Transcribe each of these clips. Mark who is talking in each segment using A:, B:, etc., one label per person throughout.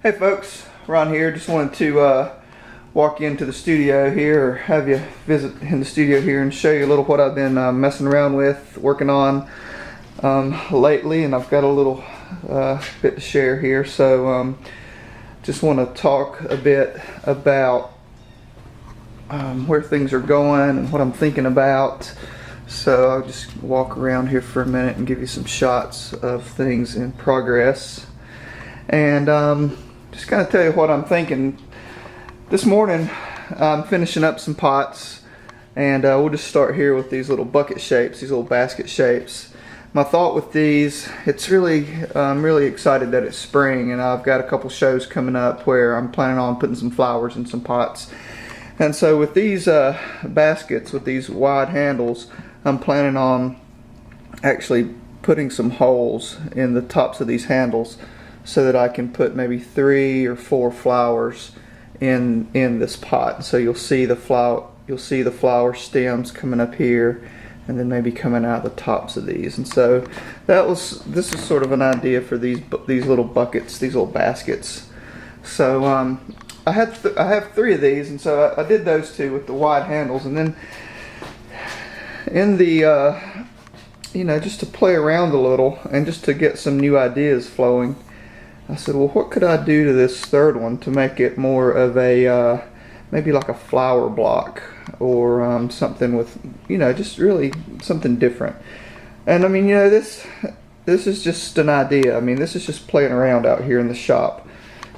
A: Hey folks, Ron here. Just wanted to walk you into the studio here, or have you visit in the studio here and show you a little what I've been messing around with, working on lately, and I've got a little bit to share here. So just want to talk a bit about where things are going and what I'm thinking about. So I'll just walk around here for a minute and give you some shots of things in progress, and just kind of tell you what I'm thinking. This morning I'm finishing up some pots, and we'll just start here with these little bucket shapes, these little basket shapes. My thought with these, I'm really excited that it's spring, and I've got a couple shows coming up where I'm planning on putting some flowers in some pots. And so with these baskets with these wide handles, I'm planning on actually putting some holes in the tops of these handles so that I can put maybe 3 or 4 flowers in this pot. So you'll see the flower stems coming up here, and then maybe coming out the tops of these. And so this is sort of an idea for these little buckets, these little baskets. So I have 3 of these, and so I did those 2 with the wide handles, and then in the just to play around a little and just to get some new ideas flowing, I said, well, what could I do to this third one to make it more of a maybe like a flower block, or something with, just really something different. And I mean, this is just an idea. I mean, this is just playing around out here in the shop.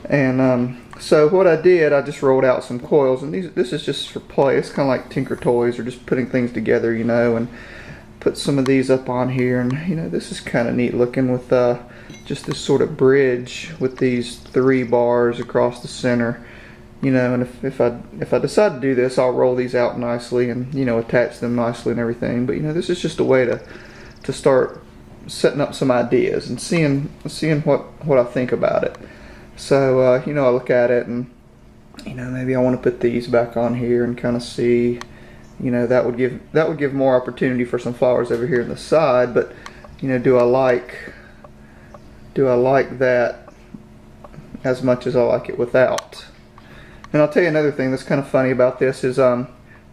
A: And so what I did, I just rolled out some coils, and this is just for play. It's kind of like Tinker Toys, or just putting things together, and put some of these up on here. And this is kind of neat looking with just this sort of bridge with these 3 bars across the center. And if I decide to do this, I'll roll these out nicely and attach them nicely and everything. But this is just a way to start setting up some ideas and seeing what I think about it. So I look at it, and maybe I want to put these back on here and kind of see, that would give more opportunity for some flowers over here on the side. But do I like that as much as I like it without? And I'll tell you another thing that's kind of funny about this is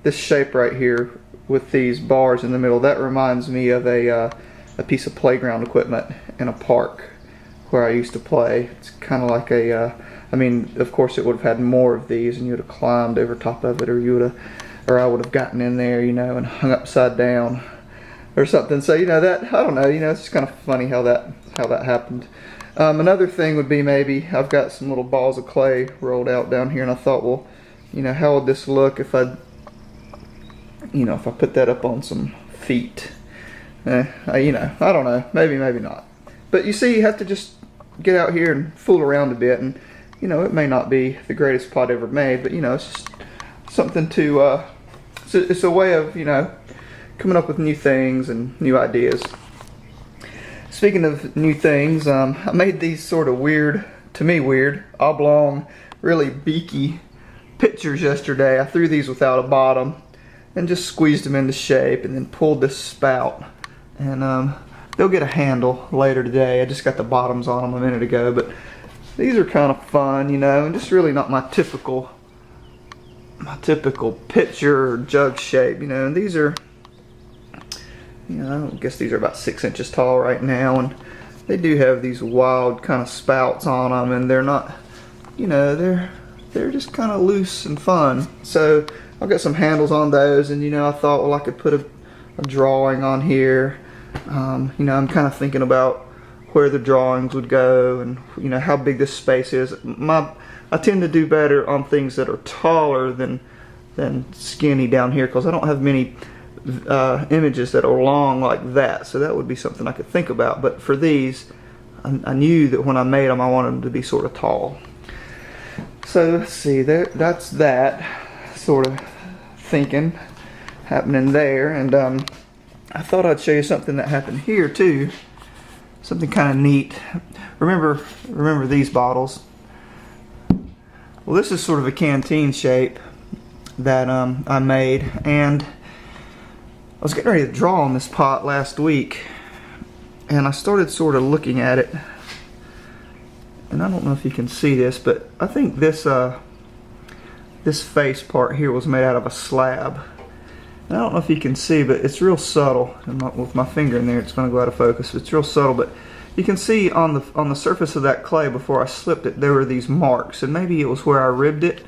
A: this shape right here with these bars in the middle. That reminds me of a piece of playground equipment in a park where I used to play. It's kind of like I mean, of course it would have had more of these, and you would have climbed over top of it, or I would have gotten in there, and hung upside down or something. So that, I don't know, it's just kind of funny how that happened. Another thing would be, maybe I've got some little balls of clay rolled out down here, and I thought, well, how would this look if I put that up on some feet? I don't know, maybe not. But you see, you have to just get out here and fool around a bit, and it may not be the greatest pot ever made, but it's just something to it's a way of coming up with new things and new ideas. Speaking of new things, I made these sort of weird, oblong, really beaky pitchers yesterday. I threw these without a bottom and just squeezed them into shape, and then pulled this spout, and they'll get a handle later today. I just got the bottoms on them a minute ago, but these are kind of fun, and just really not my typical pitcher or jug shape, and these are, I guess these are about 6 inches tall right now, and they do have these wild kind of spouts on them, and they're not, they're just kind of loose and fun. So I've got some handles on those, and I thought, well, I could put a drawing on here. I'm kind of thinking about where the drawings would go, and how big this space is. I tend to do better on things that are taller than skinny down here, because I don't have many images that are long like that. So that would be something I could think about. But for these, I knew that when I made them, I wanted them to be sort of tall. So let's see, that's that sort of thinking happening there. And I thought I'd show you something that happened here too. Something kind of neat. Remember these bottles? Well, this is sort of a canteen shape that I made, and I was getting ready to draw on this pot last week, and I started sort of looking at it, and I don't know if you can see this, but I think this this face part here was made out of a slab. And I don't know if you can see, but it's real subtle. With my finger in there, it's going to go out of focus. It's real subtle, but you can see on the surface of that clay before I slipped it, there were these marks, and maybe it was where I ribbed it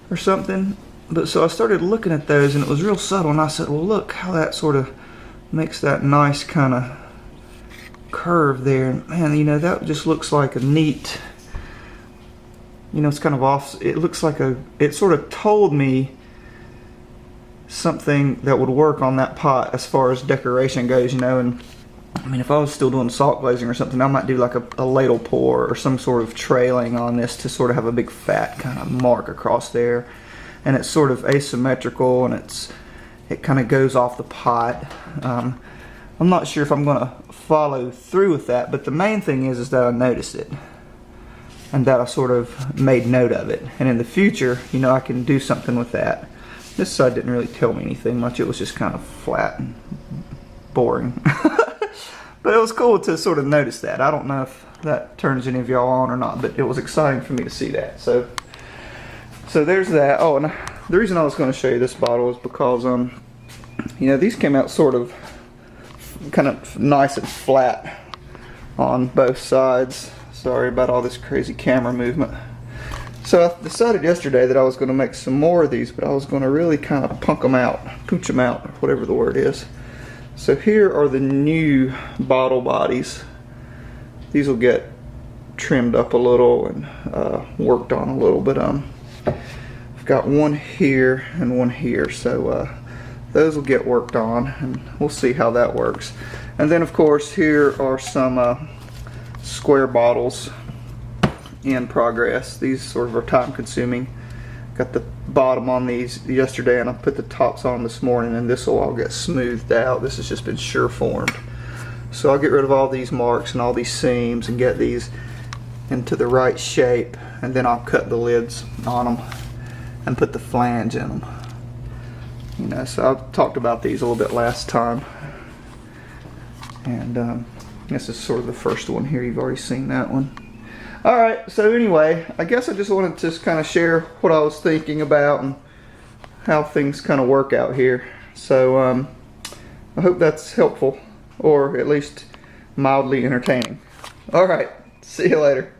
A: or something. But so I started looking at those, and it was real subtle, and I said, well, look how that sort of makes that nice kind of curve there. Man, you know, that just looks like a neat, you know, it's kind of off. It looks like it sort of told me something that would work on that pot as far as decoration goes, you know. And I mean, if I was still doing salt glazing or something, I might do like a ladle pour or some sort of trailing on this to sort of have a big fat kind of mark across there. And it's sort of asymmetrical, and it kind of goes off the pot. I'm not sure if I'm going to follow through with that, but the main thing is that I noticed it and that I sort of made note of it. And in the future, you know, I can do something with that. This side didn't really tell me anything much. It was just kind of flat and boring. But it was cool to sort of notice that. I don't know if that turns any of y'all on or not, but it was exciting for me to see that. So there's that. Oh, and the reason I was going to show you this bottle is because, you know, these came out sort of kind of nice and flat on both sides. Sorry about all this crazy camera movement. So I decided yesterday that I was going to make some more of these, but I was going to really kind of pooch them out, whatever the word is. So here are the new bottle bodies. These will get trimmed up a little and worked on a little, but I've got one here and one here, so those will get worked on, and we'll see how that works. And then of course here are some square bottles in progress. These sort of are time consuming. Got the bottom on these yesterday, and I put the tops on this morning, and this will all get smoothed out. This has just been sure formed. So I'll get rid of all these marks and all these seams and get these into the right shape, and then I'll cut the lids on them and put the flange in them. You know, so I talked about these a little bit last time, and this is sort of the first one here. You've already seen that one. Alright, so anyway, I guess I just wanted to just kind of share what I was thinking about and how things kind of work out here. So I hope that's helpful, or at least mildly entertaining. Alright, see you later.